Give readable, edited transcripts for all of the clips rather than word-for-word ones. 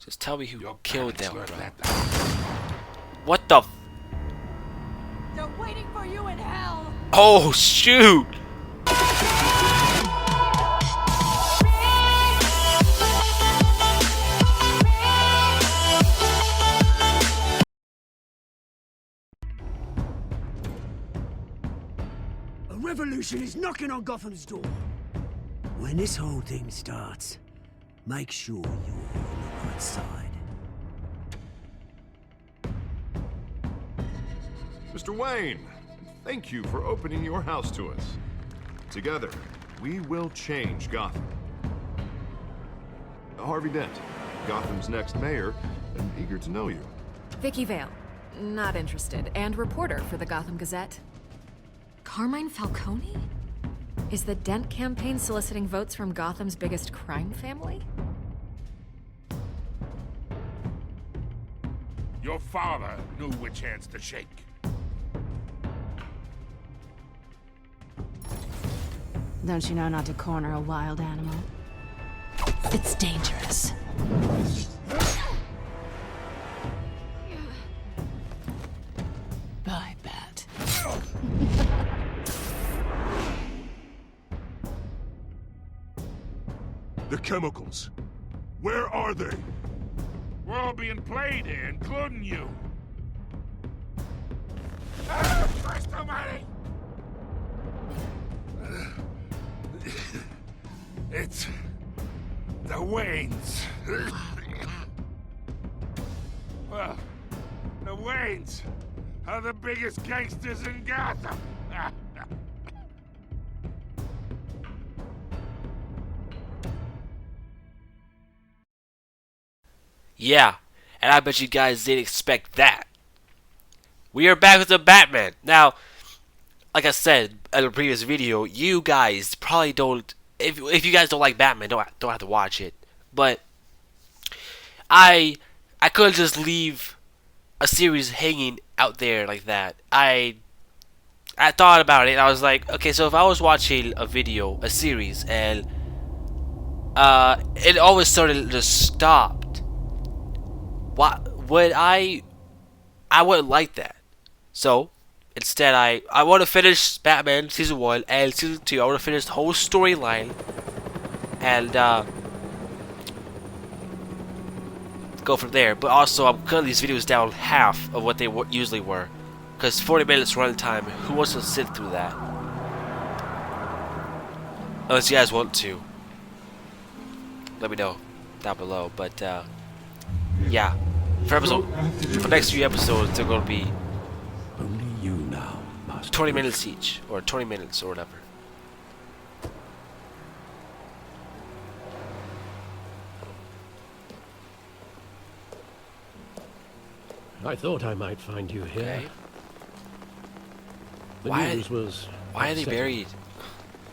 Just tell me who Your killed parents them, learned bro. that. What the? They're waiting for you in hell! Oh shoot! A revolution is knocking on Gotham's door. When this whole thing starts, make sure you're on the right side. Mr. Wayne, thank you for opening your house to us. Together, we will change Gotham. Harvey Dent, Gotham's next mayor, and eager to know you. Vicky Vale, not interested, and reporter for the Gotham Gazette. Carmine Falcone? Is the Dent campaign soliciting votes from Gotham's biggest crime family? Your father knew which hands to shake. Don't you know not to corner a wild animal? It's dangerous. I bet. The chemicals. Where are they? We're all being played here, including you. Ah, Christ almighty! It's the Waynes. Well, the Waynes are the biggest gangsters in Gotham. Yeah, and I bet you guys didn't expect that. We are back with the Batman. Now, like I said in the previous video, you guys probably don't. If you guys don't like Batman, don't have to watch it. But I couldn't just leave a series hanging out there like that. I thought about it. And I was like, okay, so if I was watching a series, and it all of a sudden just stopped, what would I wouldn't like that. So instead, I want to finish Batman Season 1 and Season 2. I want to finish the whole storyline and go from there. But also, I'm cutting these videos down half of what they usually were. Because 40 minutes running time, who wants to sit through that? Unless you guys want to. Let me know down below. But, yeah. For next few episodes, they're going to be Only you now, Master. 20 minutes each, or 20 minutes, or whatever. I thought I might find you here. Okay. The Why- news was Why are they upsetting buried?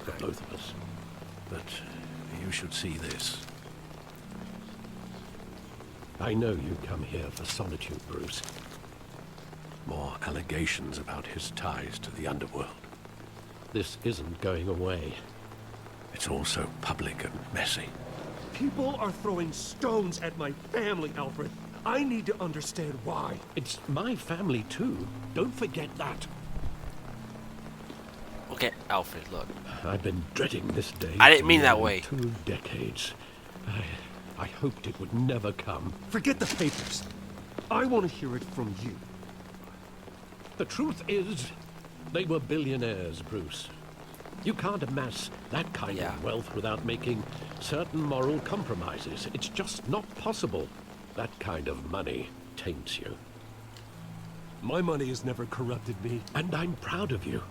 for both of us. But you should see this. I know you come here for solitude, Bruce. More allegations about his ties to the underworld. This isn't going away. It's also public and messy. People are throwing stones at my family, Alfred. I need to understand why. It's my family too. Don't forget that. Okay, Alfred, look. I've been dreading this day. I didn't for mean that nearly way. 2 decades. I hoped it would never come. Forget the papers. I want to hear it from you. The truth is, they were billionaires, Bruce. You can't amass that kind Yeah. of wealth without making certain moral compromises. It's just not possible. That kind of money taints you. My money has never corrupted me. And I'm proud of you.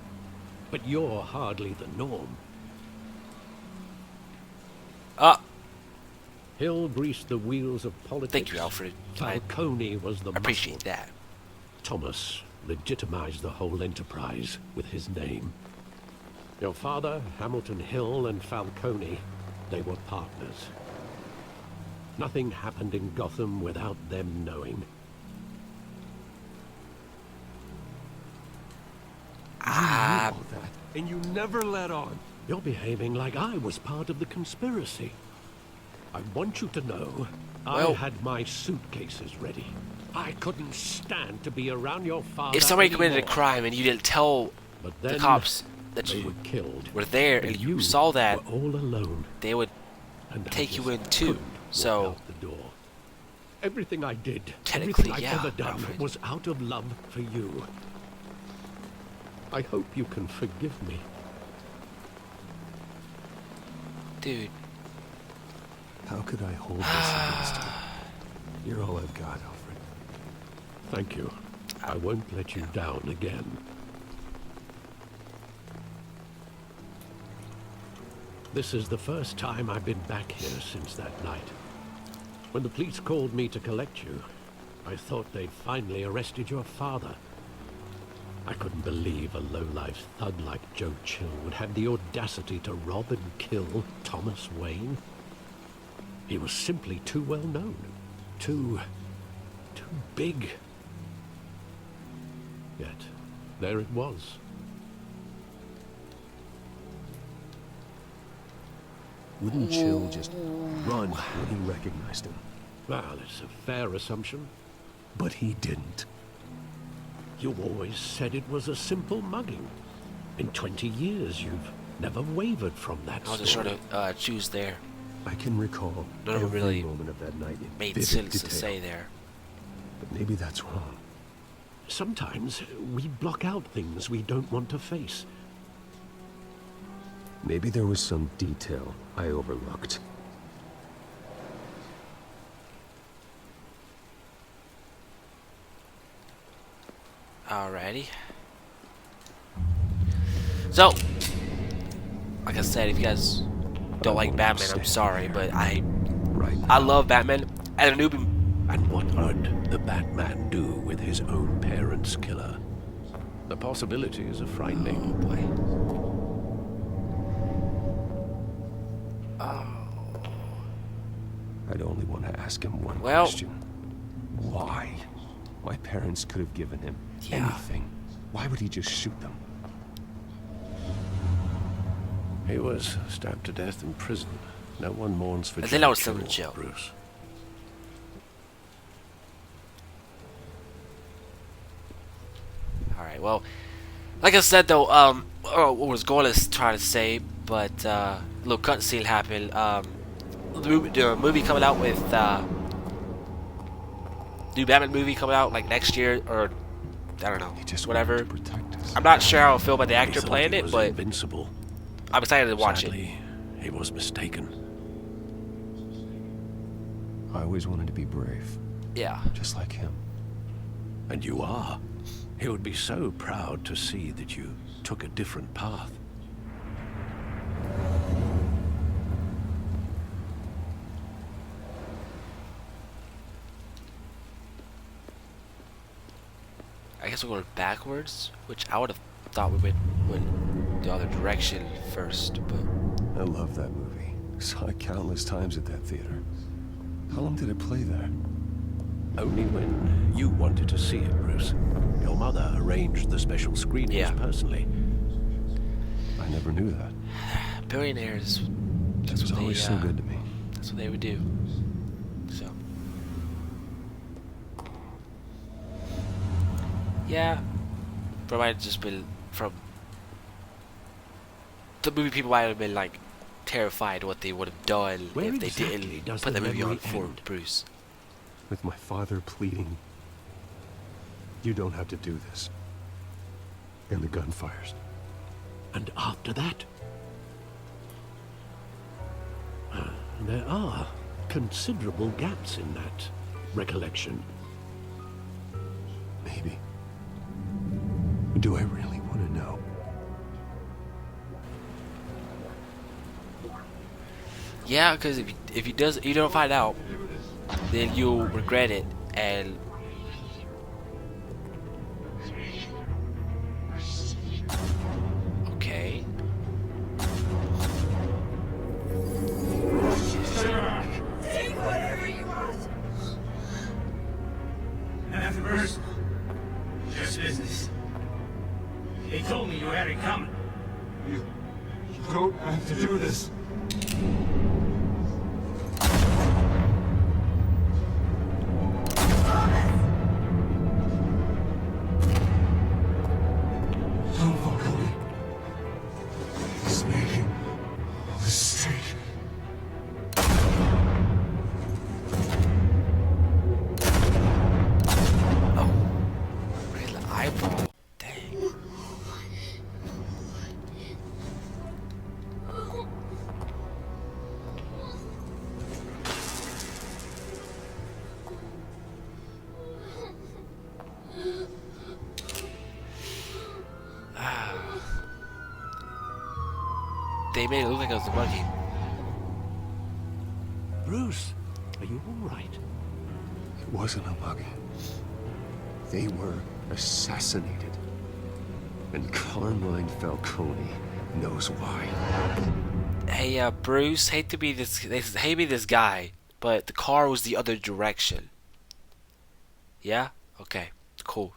But you're hardly the norm. Hill greased the wheels of politics. Thank you, Alfred. I Falcone was the appreciate muscle. that. Thomas legitimized the whole enterprise with his name. Your father, Hamilton Hill, and Falcone, they were partners. Nothing happened in Gotham without them knowing. Ah, All that, and you never let on. You're behaving like I was part of the conspiracy. I want you to know, I had my suitcases ready. I couldn't stand to be around your father if somebody anymore. committed a crime and you didn't tell But the then cops that they you were killed. were there and you saw that, were all alone, they would and I take you just in too. couldn't walk So out the door. Everything I did, Technically, everything I've yeah, ever done, Alfred. was out of love for you. I hope you can forgive me. dude, How could I hold this against you? You're all I've got, Alfred. Thank you. I won't let you down again. This is the first time I've been back here since that night. When the police called me to collect you, I thought they'd finally arrested your father. I couldn't believe a low-life thug like Joe Chill would have the audacity to rob and kill Thomas Wayne. He was simply too well known. Too big. Yet, there it was. Wouldn't Chill just run when he recognized him? Well, it's a fair assumption. But he didn't. You always said it was a simple mugging. In 20 years, you've never wavered from that I was just story. trying to choose there. I can recall None of it every really moment of that night in Made vivid sense detail. to say there. But maybe that's wrong. Sometimes we block out things we don't want to face. Maybe there was some detail I overlooked. Alrighty. So, like I said, if you guys don't like Batman, I'm sorry, but I love Batman. And a newbie. And what would the Batman do with his own parents' killer? The possibilities are frightening. Oh boy. I'd only want to ask him one Well- question. Why? My parents could have given him anything. Why would he just shoot them? He was stabbed to death in prison. No one mourns for I think that was Joe some Chill, joke. Bruce. Alright, well, like I said though, what was going to try to say, but a little cutscene happened. The movie coming out with new Batman movie coming out like next year, or I don't know, He just whatever. wanted to protect us. I'm not sure how I feel about the He actor thought playing he it, was but invincible. I'm excited to watch it. Sadly, he was mistaken. I always wanted to be brave, Yeah. just like him. And you are. He would be so proud to see that you took a different path. I guess we're going backwards, which I would have thought we went the other direction first, but I love that movie. Saw it countless times at that theater. How long did it play there? Only when you wanted to see it, Bruce. Your mother arranged the special screenings Yeah. personally. I never knew that. billionaires, She that's was what they, always so good to me. that's what they would do. So, yeah, but might have just been from the movie. People might have been like terrified what they would have done Where if they exactly didn't does put the the movie on memory for end? Bruce. With my father pleading, "You don't have to do this." And the gun fires. And after that? There are considerable gaps in that recollection. Maybe. Do I really want to know? Yeah, because if you don't find out, then you'll regret it. And okay, Nothing personal. Just business. He told me you had it coming. You don't have to do this. made it look like it was a monkey. Bruce, are you all right? It wasn't a mug. They were assassinated. And Carmine Falcone knows why. Hey, Bruce, hate to be this guy, but the car was the other direction. Yeah? Okay, cool.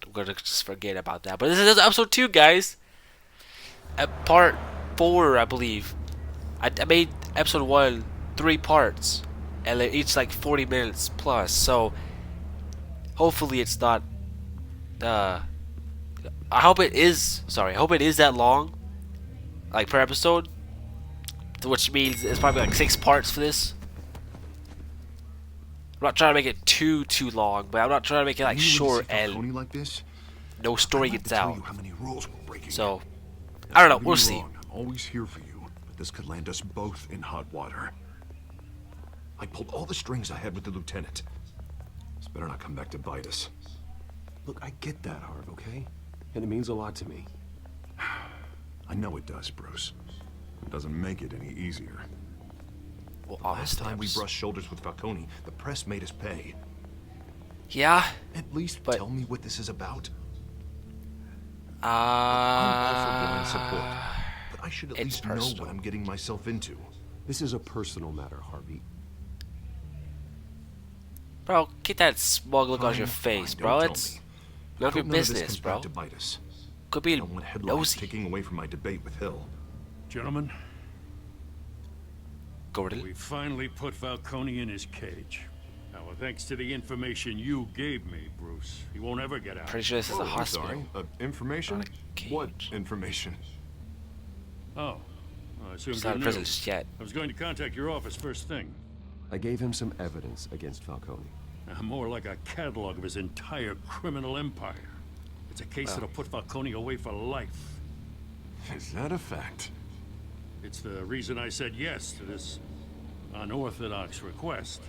I'm gonna just forget about that. But this is episode 2, guys. At part 4, I believe. I made episode 1 3 parts, and they're each like 40 minutes plus. So hopefully it's not. I hope it is. Sorry, I hope it is that long, like per episode. Which means it's probably like 6 parts for this. I'm not trying to make it too long, but I'm not trying to make it like short and like this? no story gets out. How many rules we're breaking. So I don't know. We'll see. I'm always here for you, but this could land us both in hot water. I pulled all the strings I had with the lieutenant. This better not come back to bite us. Look, I get that, Harv, okay? And it means a lot to me. I know it does, Bruce. It doesn't make it any easier. Well, Last time we brushed shoulders with Falcone, the press made us pay. Yeah. At least but tell me what this is about. I'm all for blind support, but I should at least know what I'm getting myself into. This is a personal matter, Harvey. Bro, get that smug look on your face, bro. It's none of your business, bro. To bite us. Could be I don't want headlines nosy. taking away from my debate with Hill. Gentlemen, Gordon. we finally put Falcone in his cage. Now, thanks to the information you gave me, Bruce, he won't ever get out. Pretty sure this is a I'm hospital. sorry. Information? Not a cage. What information? Oh, I assumed It's you not a knew. prison just yet. I was going to contact your office first thing. I gave him some evidence against Falcone. More like a catalog of his entire criminal empire. It's a case that'll put Falcone away for life. Is that a fact? It's the reason I said yes to this unorthodox request.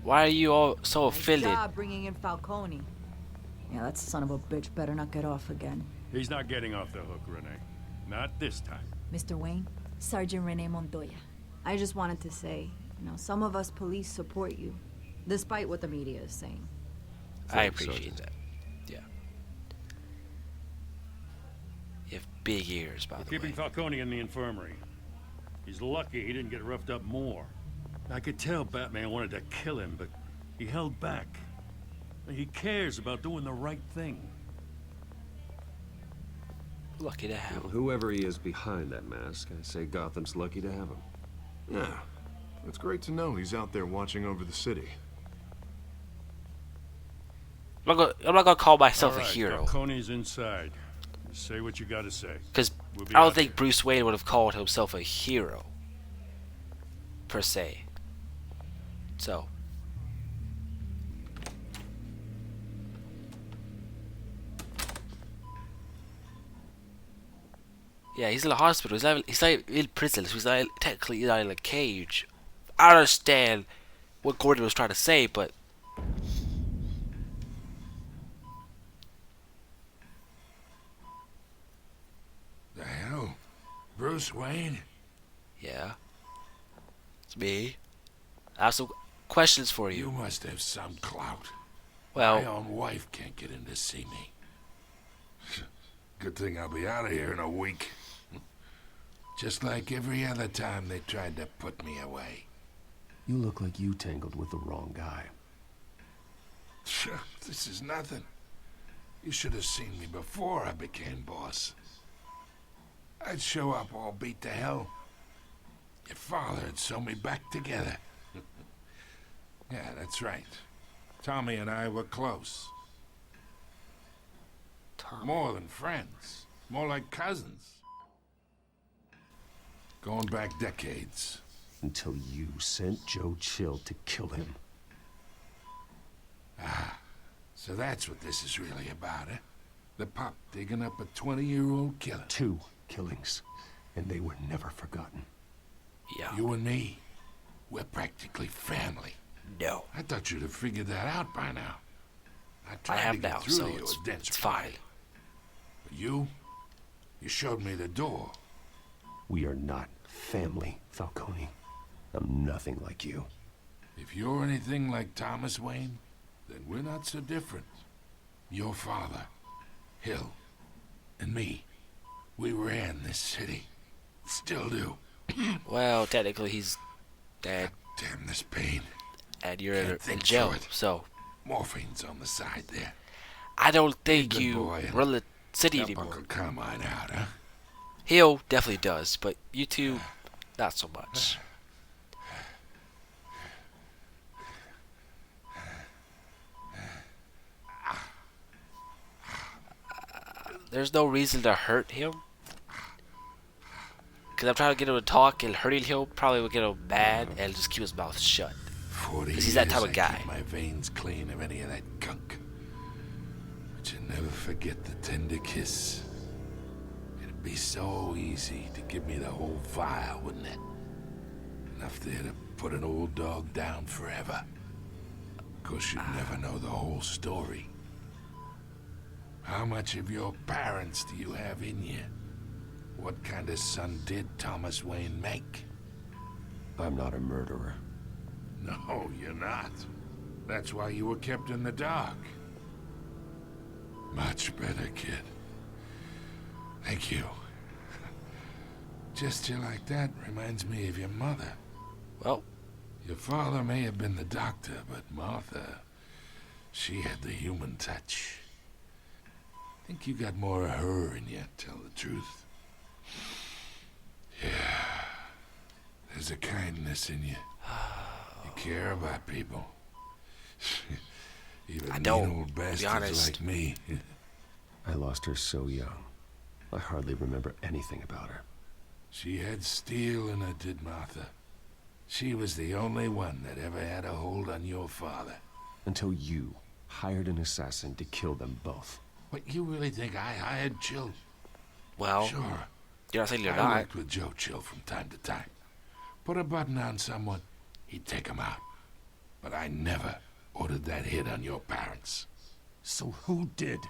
Why are you all so Nice offended? job bringing in Falcone. Yeah, that son of a bitch better not get off again. He's not getting off the hook, Renee. Not this time. Mr. Wayne, Sergeant Rene Montoya. I just wanted to say, some of us police support you, despite what the media is saying. I appreciate that. Yeah. You have big ears, by the way. Keeping Falcone in the infirmary. He's lucky he didn't get roughed up more. I could tell Batman wanted to kill him, but he held back. He cares about doing the right thing. Lucky to have Well, him. whoever he is behind that mask, I say Gotham's lucky to have him. Yeah. It's great to know he's out there watching over the city. I'm not gonna call myself All a right, hero, Falcone's inside. Say what you gotta say. because We'll be I don't out think here. Bruce Wayne would have called himself a hero, per se. So. Yeah, he's in the hospital. He's not in prison. So he's not technically not in a cage. I understand what Gordon was trying to say, but The hell? Bruce Wayne? yeah, it's me. I have some questions for you. You must have some clout. Well, My own wife can't get in to see me. Good thing I'll be out of here in a week. Just like every other time they tried to put me away. You look like you tangled with the wrong guy. Sure, this is nothing. You should have seen me before I became boss. I'd show up all beat to hell. Your father had sew me back together. Yeah, that's right. Tommy and I were close. More than friends. More like cousins. Going back decades. Until you sent Joe Chill to kill him. So that's what this is really about, eh? The pup digging up a 20-year-old killer. 2 killings, and they were never forgotten. yeah, You and me, we're practically family. no. I thought you'd have figured that out by now. I I tried to have get now, through so to you it's a dense fine. fight. But you You showed me the door. We are not family, Falcone. I'm nothing like you. If you're anything like Thomas Wayne, then we're not so different. Your father, Hill, and me, we ran this city. Still do. Well, technically he's dead. Damn this pain. And you're Can't in think jail, through it. so Morphine's on the side there. I don't think Good you boy, and run the city help anymore. Uncle Carmine out, huh? Hill definitely does, but you two, not so much. There's no reason to hurt him. Because I'm trying to get him to talk, and hurting him probably will get him mad and just keep his mouth shut. 40 Because he's that type years of guy. I keep my veins clean of any of that gunk. But you never forget the tender kiss. It'd be so easy to give me the whole vial, wouldn't it? Enough there to put an old dog down forever. Of course, you'd never know the whole story. How much of your parents do you have in you? What kind of son did Thomas Wayne make? I'm not a murderer. No, you're not. That's why you were kept in the dark. Much better, kid. Thank you. Gesture like that reminds me of your mother. Well, your father may have been the doctor, but Martha, she had the human touch. I think you got more of her in you, tell the truth. Yeah. There's a kindness in you. You care about people. Even I mean don't, old to be bastards honest. like me. I lost her so young. I hardly remember anything about her. She had steel in her, did Martha. She was the only one that ever had a hold on your father. Until you hired an assassin to kill them both. What, you really think I hired Chill? well, Sure. you're not saying you're I not. worked with Joe Chill from time to time. Put a button on someone, he'd take him out. But I never ordered that hit on your parents. So who did?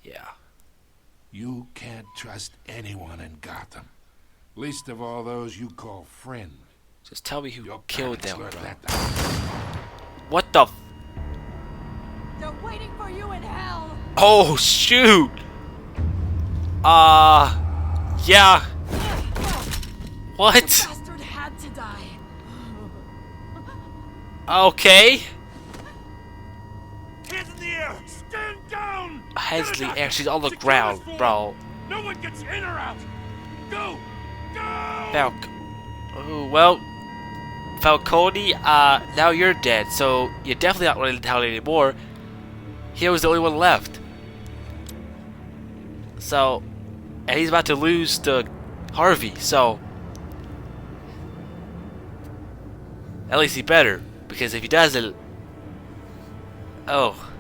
Yeah. You can't trust anyone in Gotham. Least of all those you call friend. Just tell me who Your killed parents them, learned bro. that the hard way. What the? They're waiting for you in hell. Oh shoot! Yeah. What? Bastard had to die. Okay. Hands in the air! Stand down! Heads in Get the her air. back. She's on the Secure ground, this floor. bro. No one gets in or out! Go! Go! Falc. Oh, well. Falcone, now you're dead, so you're definitely not running the town anymore. He was the only one left. So, and he's about to lose to Harvey, so. At least he better, because if he doesn't. Oh.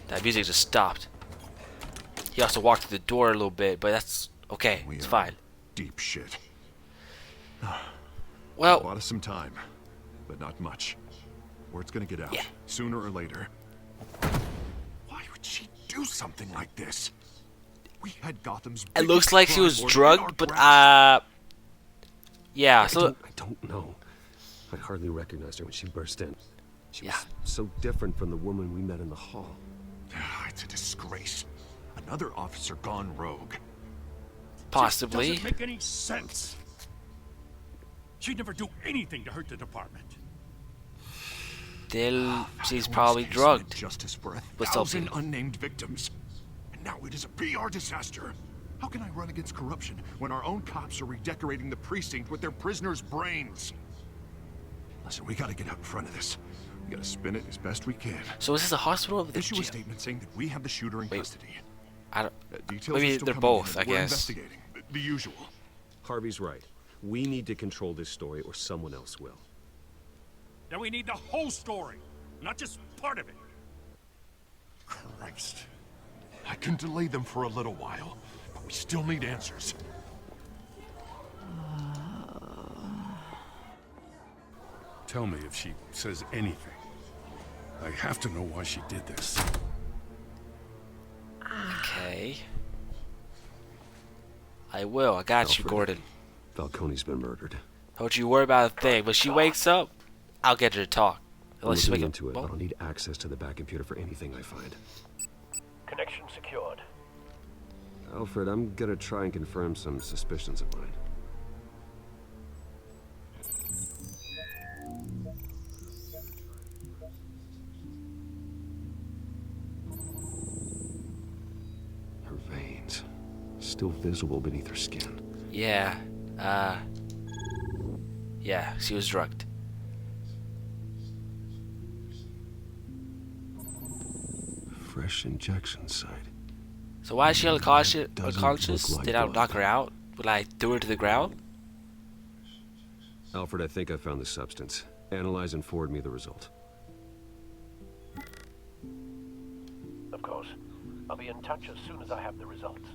That music just stopped. He also walked through the door a little bit, but that's okay. We It's are fine. Deep shit. Well, Bought us some time, but not much. Word's gonna get out, Yeah. sooner or later. Why would she do something like this? We had Gotham's it looks biggest like she crime was lord in drugged, our but grasp. yeah. I So don't know. I hardly recognized her when she burst in. She Yeah. was so different from the woman we met in the hall. It's a disgrace. Another officer gone rogue. possibly. Doesn't make any sense. She'd never do anything to hurt the department. Still, she's Falcone's probably case drugged. meant Justice for a With thousand something. unnamed victims. And now it is a PR disaster. How can I run against corruption when our own cops are redecorating the precinct with their prisoners' brains? Listen, we gotta get out in front of this. We gotta spin it as best we can. So is this a hospital or the Issue a jail? statement saying that we have the shooter in Wait. custody. I don't. Details Maybe are still they're coming both, in. I We're guess. investigating. The usual. Harvey's right. We need to control this story or someone else will. Then we need the whole story, not just part of it. Christ. I can delay them for a little while, but we still need answers. Tell me if she says anything. I have to know why she did this. Okay. I will. I got you, Alfred. Gordon. Falcone's been murdered. Don't you worry about a thing. When she wakes up, I'll get her to talk. I'm Unless she's looking waking into it, up. but I'll need access to the back computer for anything I find. Connection secured. Alfred, I'm gonna try and confirm some suspicions of mine. Her veins, still visible beneath her skin. Yeah. Yeah, she was drugged. Fresh injection site. So why is she unconscious? Doesn't Unconscious? look like Did I blood. knock her out? When I threw her to the ground? Alfred, I think I found the substance. Analyze and forward me the result. Of course. I'll be in touch as soon as I have the results.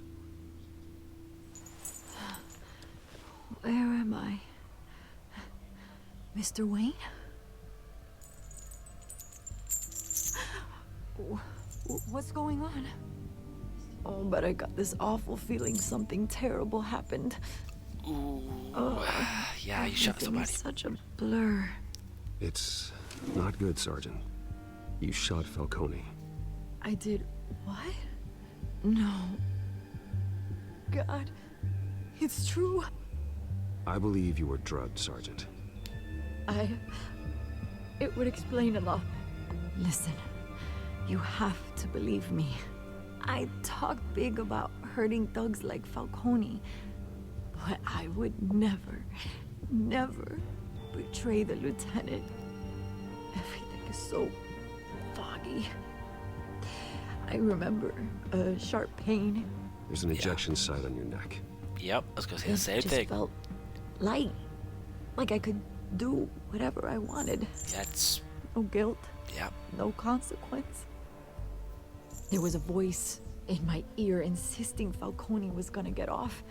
Where am I? Mr. Wayne? What's going on? Oh, but I got this awful feeling something terrible happened. Ooh. Yeah, you shot Everything somebody. is such a blur. It's not good, Sergeant. You shot Falcone. I did what? No. God, it's true. I believe you were drugged, Sergeant. It would explain a lot. Listen, you have to believe me. I talk big about hurting thugs like Falcone, but I would never, never betray the lieutenant. Everything is so foggy. I remember a sharp pain. There's an ejection site on your neck. Yep, I was gonna say the It same just thing. felt light, like I could do whatever I wanted. That's No guilt, yep. no consequence. There was a voice in my ear insisting Falcone was gonna get off.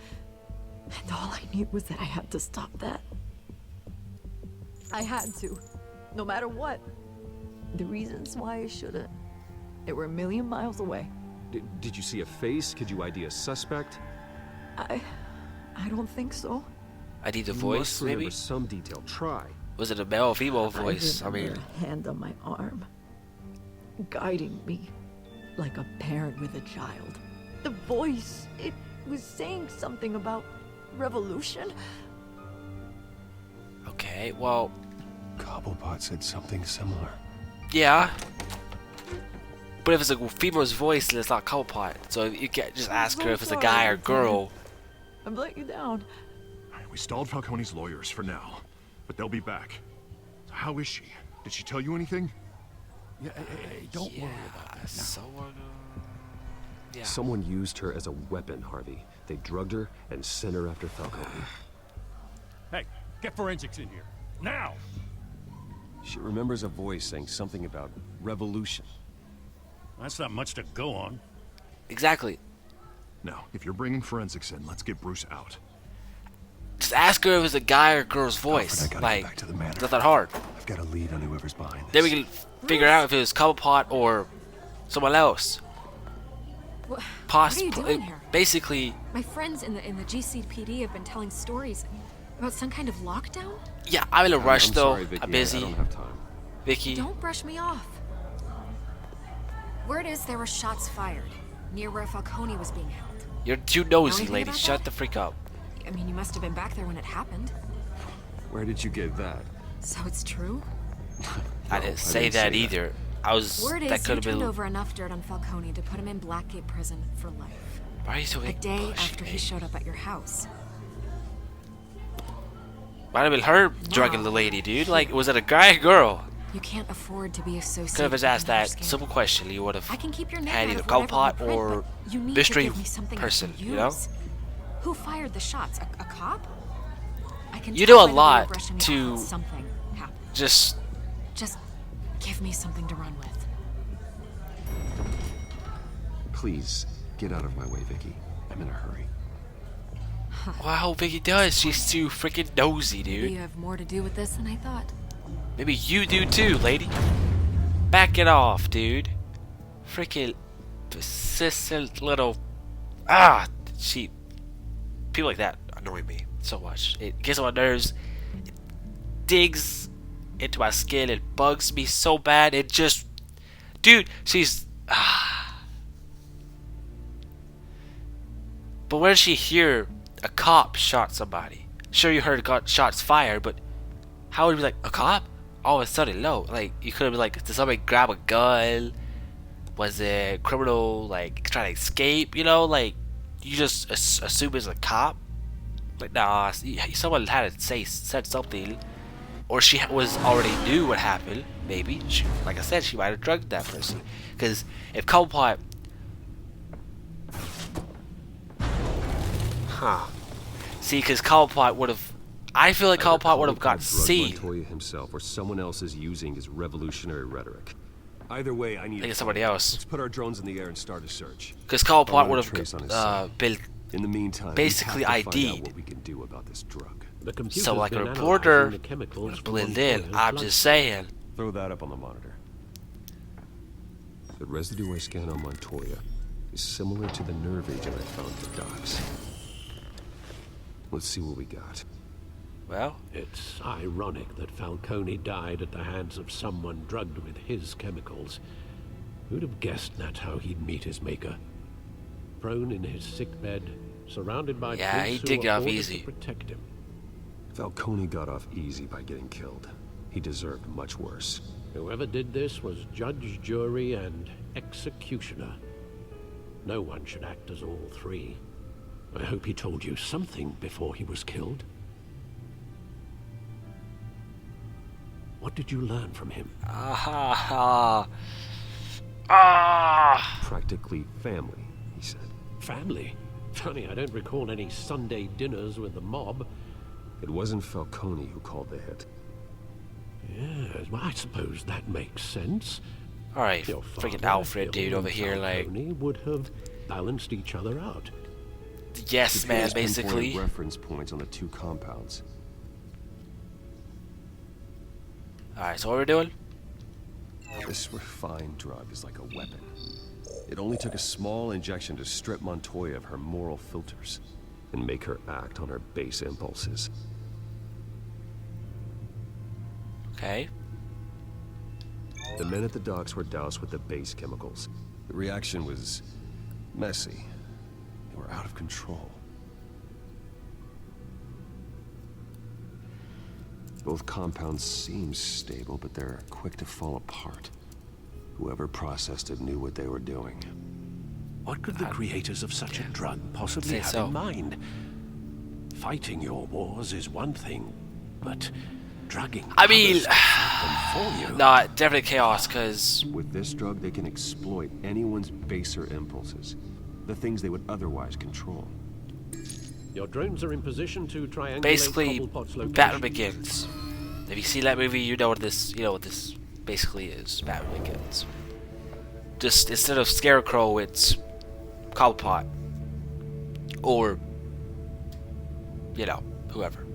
And all I knew was that I had to stop that. I had to, no matter what. The reasons why I shouldn't, they were a million miles away. Did you see a face? Could you ID a suspect? I don't think so. I need the You voice, must remember maybe? some detail. Try. Was it a male or female voice? I mean, remember a hand on my arm, guiding me like a parent with a child. The voice, it was saying something about revolution. okay, well, Cobblepot said something similar. yeah. But if it's a female's voice, then it's not Cobblepot. So you can't just ask her if it's a guy or girl. I've let you down. We stalled Falcone's lawyers for now, but they'll be back. How is she? Did she tell you anything? Yeah, hey, don't worry about that now. Someone. Yeah. Someone used her as a weapon, Harvey. They drugged her and sent her after Falcone. Hey, get forensics in here. Now! She remembers a voice saying something about revolution. That's not much to go on. Exactly. Now, if you're bringing forensics in, let's get Bruce out. Just ask her if it's a guy or girl's voice. Alfred, I gotta Like, get back to the manor. it's not that hard. I've got a lead on whoever's behind this. Then we can figure out if it was Cobblepot or someone else. What are you Possibly. doing here? Basically, My friends in the GCPD have been telling stories about some kind of lockdown. yeah, I'm in a rush I'm though. sorry, Vicky, I'm busy. I don't have time. Vicky. Don't brush me off. Word is there were shots fired near where Falcone was being held. You're too nosy, anything lady. about Shut that? the freak up. I mean, you must have been back there when it happened. Where did you get that? So it's true? I didn't say that either. I was. Word That is you could have turned been. over enough dirt on Falcone to put him in Blackgate prison for life. Why are you so A day pushy, after he babe? showed up at your house. Might have been her drugging the lady, dude. Like, was it a guy or girl? You can't afford to be associated. Could have just with asked another that scandal. simple question. You would I have can keep your name had out either of whatever Cobblepot we print, or but you need mystery to give me something person, I can you know? use. Who fired the shots? A cop? I can You tell do a by the way lot you're brushing me off to that something happened. just. Just give me something to run with. Please, get out of my way, Vicky. I'm in a hurry. Wow, Vicky does. She's too freaking nosy, Maybe dude. you have more to do with this than I thought. Maybe you do too, lady. Back it off, dude. Freaking persistent little. Ah, she. people like that annoy me so much. It gets on my nerves. It digs into my skin. It bugs me so bad. It just, dude, she's. But when she hear a cop shot somebody, sure you heard shots fired, but how would it be like a cop? All of a sudden, no. Like you could have been like, did somebody grab a gun? Was it criminal like trying to escape? You know, like you just assume it's a cop. Like nah, someone had to said something, or she was already knew what happened. Maybe she, like I said, she might have drugged that person. Because if Cobblepot, see, because Cobblepot would have. I feel like Cobblepot would have got seen. Montoya himself, or someone else is using his revolutionary rhetoric. Either way, I need. It's somebody else. Let's put our drones in the air and start a search. Because Cobblepot would have been in the meantime, basically ID'd. What we can do about this drug. So like a reporter blend in. I'm just saying. Throw that up on the monitor. The residue I scan on Montoya is similar to the nerve agent I found at the docks. Let's see what we got. Well, it's ironic that Falcone died at the hands of someone drugged with his chemicals. Who'd have guessed that's how he'd meet his maker? Prone in his sickbed, surrounded by he did get off easy. To protect him. Falcone got off easy by getting killed. He deserved much worse. Whoever did this was judge, jury, and executioner. No one should act as all three. I hope he told you something before he was killed. What did you learn from him? Practically family, he said. Family? Funny, I don't recall any Sunday dinners with the mob. It wasn't Falcone who called the hit. Yes, well, I suppose that makes sense. Alright, freaking Alfred dude over here, like... would have balanced each other out. Yes, man, basically. Reference points on the two compounds. Alright, so what we're doing? This refined drug is like a weapon. It only took a small injection to strip Montoya of her moral filters and make her act on her base impulses. Okay. The men at the docks were doused with the base chemicals. The reaction was messy. They were out of control. Both compounds seem stable, but they're quick to fall apart. Whoever processed it knew what they were doing. What could the creators of such a drug possibly have in mind? Fighting your wars is one thing, but drugging others to fight them for you. Nah, definitely chaos, because... With this drug, they can exploit anyone's baser impulses. The things they would otherwise control. Your drones are in position to triangulate basically Cobblepot's location. Batman Begins. If you see that movie, you know what this basically is. Batman Begins. Just instead of Scarecrow, it's Cobblepot, or whoever.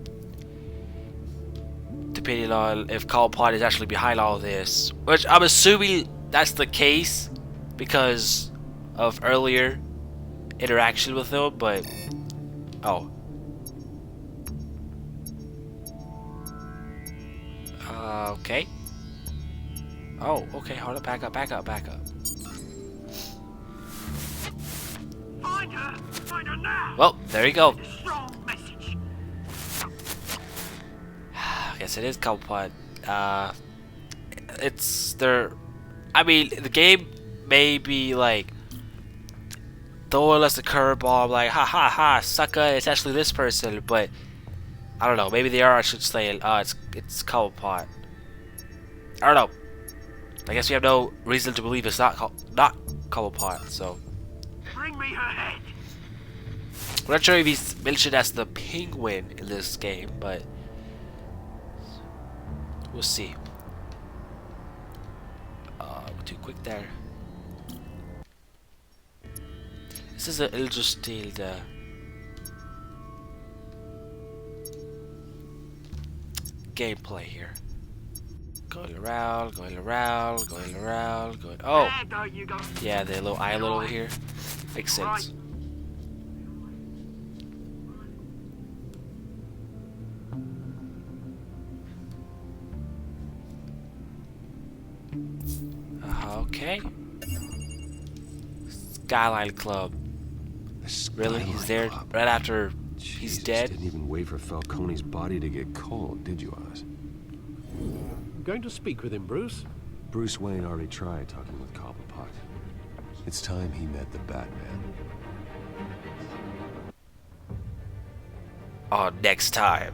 Depending on if Cobblepot is actually behind all of this, which I'm assuming that's the case because of earlier interaction with him, but. Oh. Okay. Oh, okay, hold up, back up. Find her now. Well, there you go. Strong message. I guess it is Cobblepot. It's their. I mean, the game may be like throwing us a curveball, like ha ha ha, sucker. It's actually this person, but I don't know. Maybe they are. I should say, it's Cobblepot. I don't know. I guess we have no reason to believe it's not Cobblepot. So. Bring me her head. I'm not sure if he's mentioned as the Penguin in this game, but we'll see. Too quick there. This is a interesting gameplay here. Going around. Oh, yeah, the little island over here makes sense. Okay. Skyline Club. Really? He's there right after he's dead? Didn't even wait for Falcone's body to get cold, did you, Oz? Going to speak with him, Bruce? Bruce Wayne already tried talking with Cobblepot. It's time he met the Batman. Next time.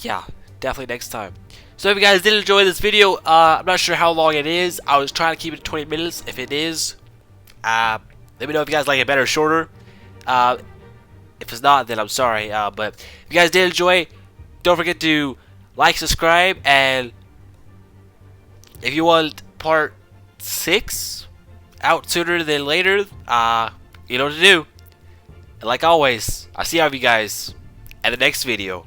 Yeah, definitely next time. So if you guys did enjoy this video, I'm not sure how long it is. I was trying to keep it to 20 minutes. If it is, let me know if you guys like it better or shorter. If it's not, then I'm sorry. But if you guys did enjoy, don't forget to like, subscribe, and if you want part 6 out sooner than later, you know what to do. And like always, I'll see all of you guys at the next video.